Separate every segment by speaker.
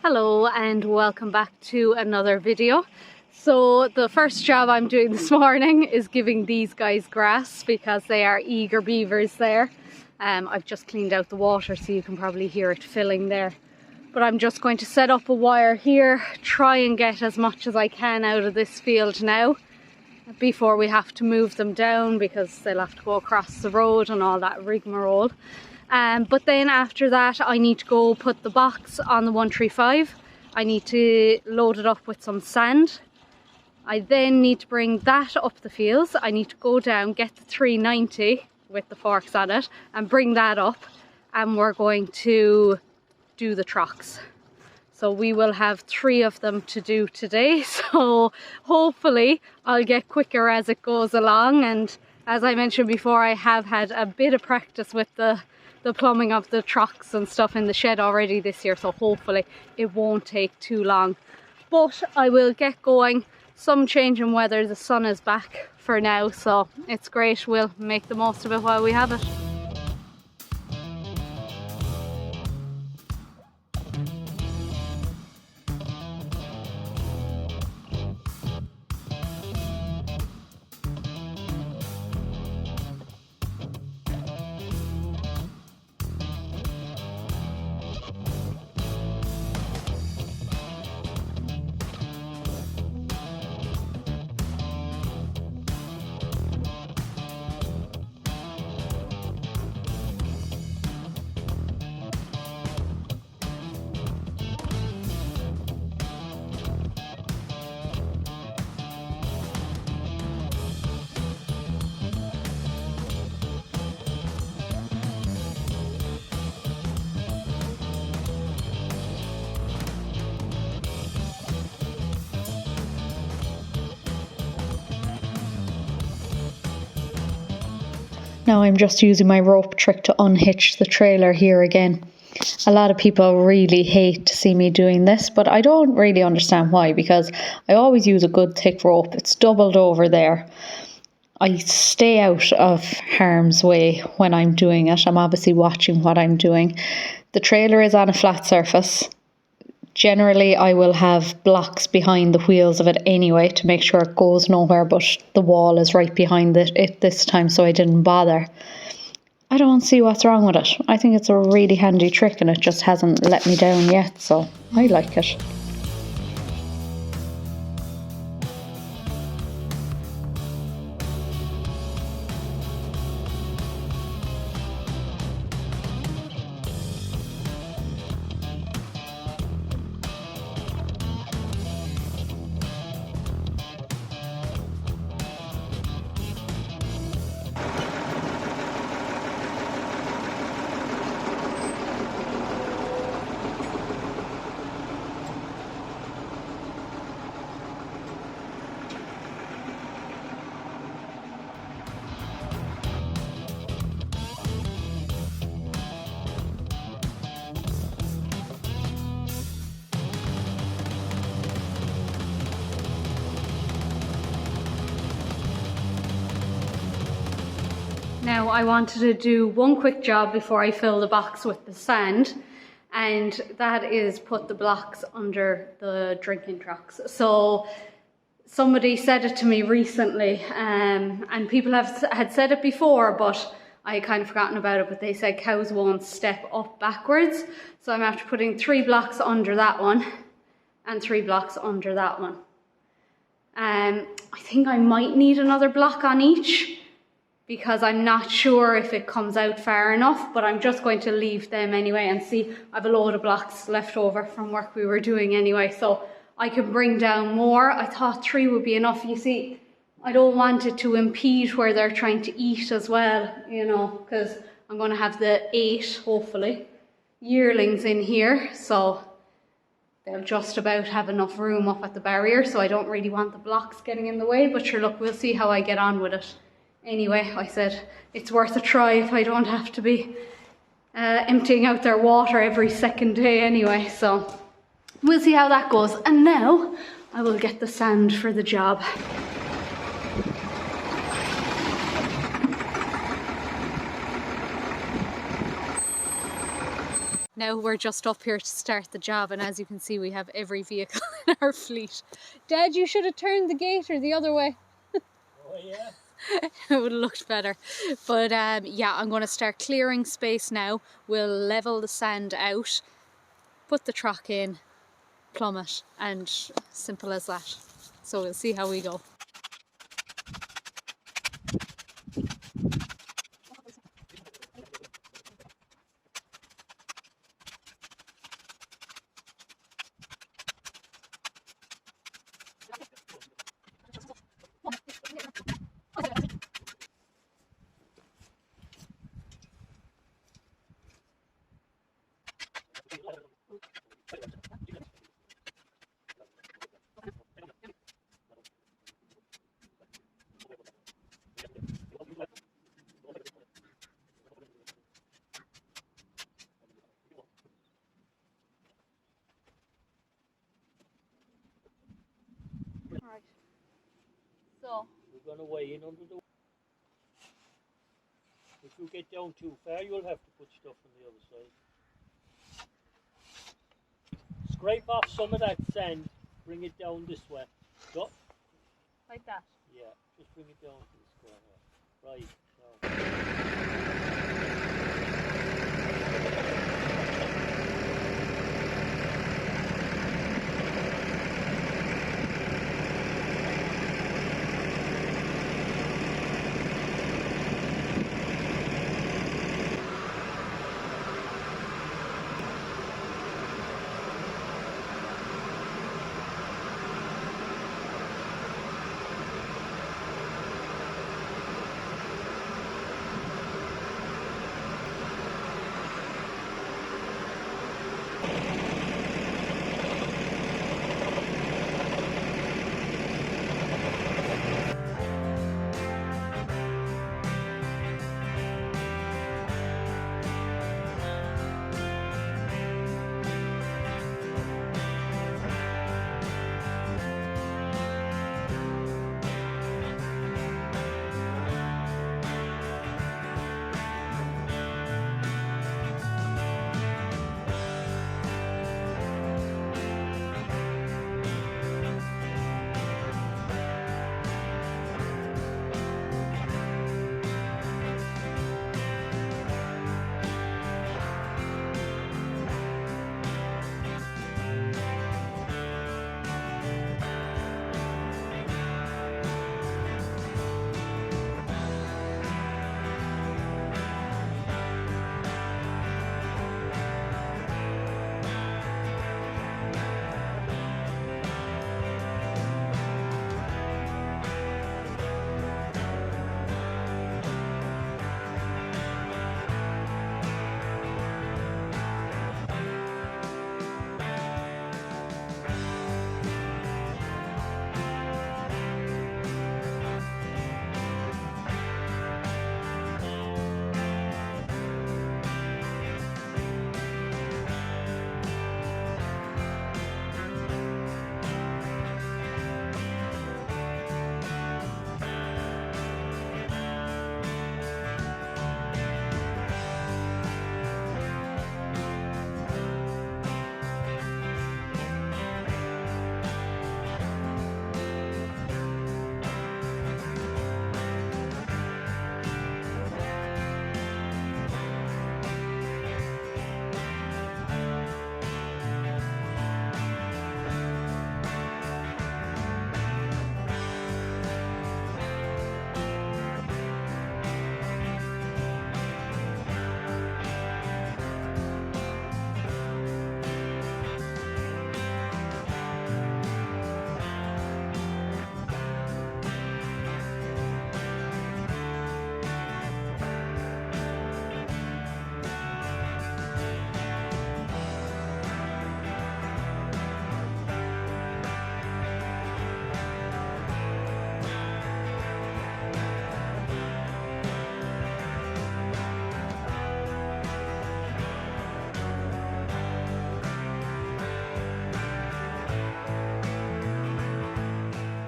Speaker 1: Hello and welcome back to another video. So the first job I'm doing this morning is giving these guys grass because they are eager beavers there. I've just cleaned out the water so you can probably hear it filling there. But I'm just going to set up a wire here, try and get as much as I can out of this field now before we have to move them down because they'll have to go across the road and all that rigmarole. But then after that I need to go put the box on the 135. I need to load it up with some sand. I then need to bring that up the fields. I need to go down, get the 390 with the forks on it and bring that up, and we're going to do the trucks. So we will have 3 of them to do today, so hopefully I'll get quicker as it goes along. And as I mentioned before, I have had a bit of practice with the plumbing of the trucks and stuff in the shed already this year, so hopefully it won't take too long. But I will get going. Some change in weather, the sun is back for now, so it's great. We'll make the most of it while we have it. Now I'm just using my rope trick to unhitch the trailer here again. A lot of people really hate to see me doing this, but I don't really understand why, because I always use a good thick rope. It's doubled over there. I stay out of harm's way when I'm doing it. I'm obviously watching what I'm doing. The trailer is on a flat surface. Generally, I will have blocks behind the wheels of it anyway to make sure it goes nowhere, but the wall is right behind it this time, so I didn't bother. I don't see what's wrong with it. I think it's a really handy trick and it just hasn't let me down yet, so I like it. Now I wanted to do one quick job before I fill the box with the sand, and that is put the blocks under the drinking trucks. So somebody said it to me recently, and people had said it before, but I had kind of forgotten about it, but they said cows won't step up backwards. So I'm after putting 3 blocks under that one and 3 blocks under that one. I think I might need another block on each, because I'm not sure if it comes out far enough, but I'm just going to leave them anyway and see. I have a load of blocks left over from work we were doing anyway, so I can bring down more. I thought 3 would be enough. You see, I don't want it to impede where they're trying to eat as well, you know, because I'm going to have the 8, hopefully, yearlings in here, so they'll just about have enough room up at the barrier, so I don't really want the blocks getting in the way, but sure, look, we'll see how I get on with it. Anyway, I said it's worth a try if I don't have to be emptying out their water every second day anyway, so we'll see how that goes. And now I will get the sand for the job. Now we're just up here to start the job, and as you can see we have every vehicle in our fleet. Dad, you should have turned the gator the other way.
Speaker 2: Oh yeah?
Speaker 1: It would have looked better. But yeah, I'm going to start clearing space now. We'll level the sand out, put the truck in, plumb it, and simple as that. So we'll see how we go. Alright, so
Speaker 2: We're going to weigh in under the... If you get down too far, you'll have to put stuff on the other side. Scrape off some of that sand, bring it down this way. Go.
Speaker 1: like that.
Speaker 2: Yeah, just bring it down to the square here. Right. So.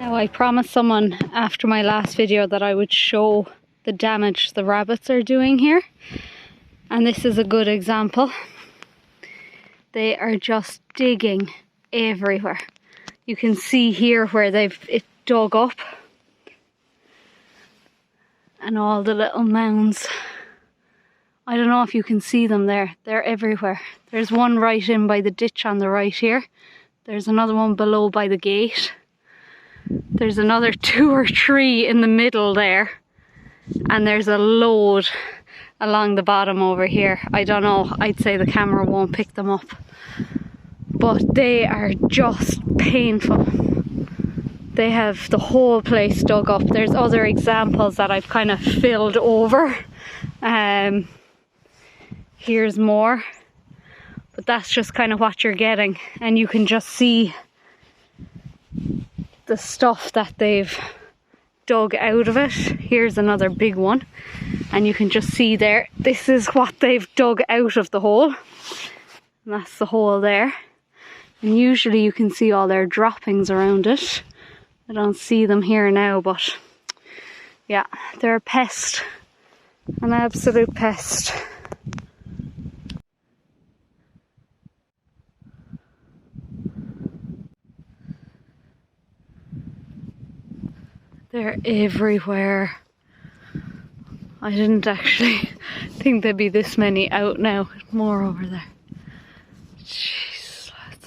Speaker 1: Now I promised someone after my last video that I would show the damage the rabbits are doing here, and this is a good example. They are just digging everywhere. You can see here where it dug up. And all the little mounds. I don't know if you can see them there. They're everywhere. There's one right in by the ditch on the right here. There's another one below by the gate. There's another 2 or 3 in the middle there. And there's a load along the bottom over here. I don't know. I'd say the camera won't pick them up. But they are just painful. They have the whole place dug up. There's other examples that I've kind of filled over. Here's more. But that's just kind of what you're getting. And you can just see the stuff that they've dug out of it. Here's another big one. And you can just see there, this is what they've dug out of the hole. And that's the hole there. And usually you can see all their droppings around it. I don't see them here now, but yeah, they're a pest, an absolute pest. They're everywhere. I didn't actually think there'd be this many out now. More over there. Jeez, lads.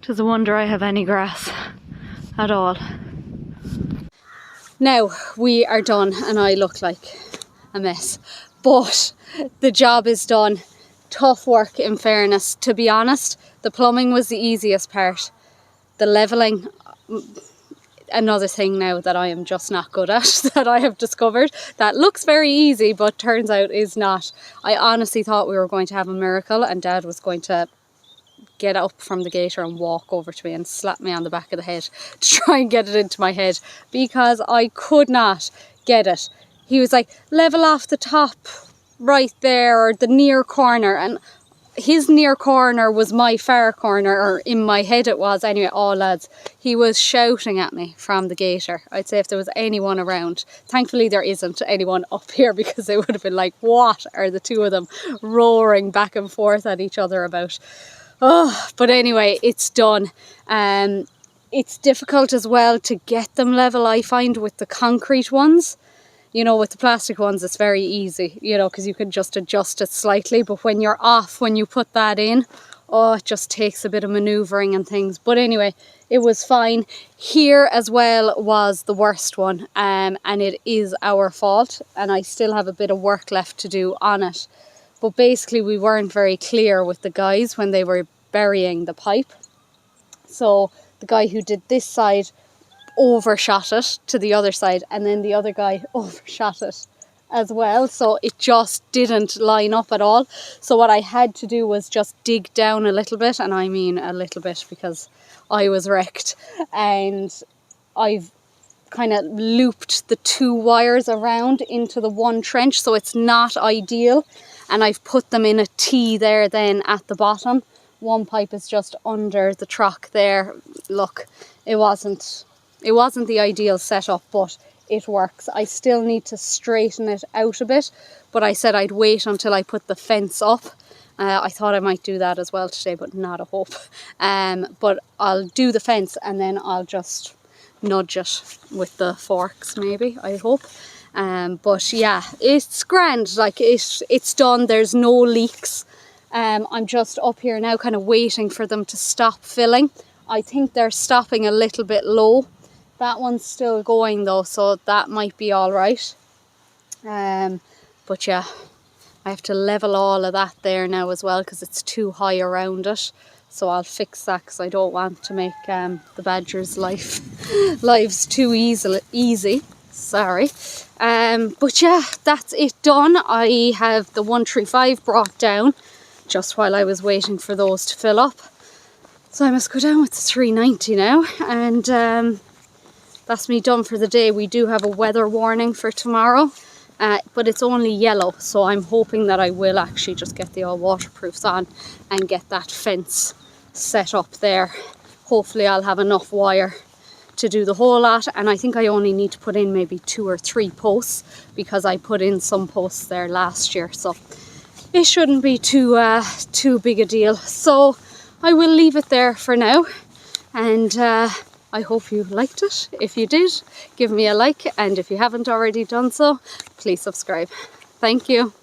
Speaker 1: It's a wonder I have any grass at all. Now we are done and I look like a mess, but the job is done. Tough work, in fairness. To be honest, the plumbing was the easiest part. The levelling, another thing now that I am just not good at, that I have discovered, that looks very easy but turns out is not. I honestly thought we were going to have a miracle and Dad was going to get up from the gator and walk over to me and slap me on the back of the head to try and get it into my head, because I could not get it. He was like, level off the top right there, or the near corner, and his near corner was my far corner, or in my head it was anyway. Oh lads, he was shouting at me from the gator. I'd say if there was anyone around. Thankfully there isn't anyone up here, because they would have been like, what are the two of them roaring back and forth at each other about? Oh, but anyway, it's done. It's difficult as well to get them level, I find, with the concrete ones. You know, with the plastic ones, it's very easy, you know, because you can just adjust it slightly. But when you're off, when you put that in, oh, it just takes a bit of manoeuvring and things. But anyway, it was fine. Here as well was the worst one, and it is our fault. And I still have a bit of work left to do on it. But basically we weren't very clear with the guys when they were burying the pipe. So the guy who did this side overshot it to the other side, and then the other guy overshot it as well. So it just didn't line up at all. So what I had to do was just dig down a little bit, and I mean a little bit because I was wrecked. And I've kind of looped the 2 wires around into the one trench, so it's not ideal. And I've put them in a T there then at the bottom. One pipe is just under the truck there. Look, it wasn't the ideal setup, but it works. I still need to straighten it out a bit, but I said I'd wait until I put the fence up. I thought I might do that as well today, but not a hope. But I'll do the fence and then I'll just nudge it with the forks, maybe, I hope. But yeah, it's grand. Like it's done. There's no leaks. I'm just up here now kind of waiting for them to stop filling. I think they're stopping a little bit low. That one's still going though, so that might be all right. But yeah, I have to level all of that there now as well, because it's too high around it. So I'll fix that, because I don't want to make the badgers' lives too easy. Sorry. But yeah, that's it done. I have the 135 brought down just while I was waiting for those to fill up. So I must go down with the 390 now, and that's me done for the day. We do have a weather warning for tomorrow, but it's only yellow, so I'm hoping that I will actually just get the all waterproofs on and get that fence set up there. Hopefully I'll have enough wire to do the whole lot, and I think I only need to put in maybe 2 or 3 posts, because I put in some posts there last year. So it shouldn't be too big a deal. So I will leave it there for now, and I hope you liked it. If you did, give me a like, and if you haven't already done so, please subscribe. Thank you.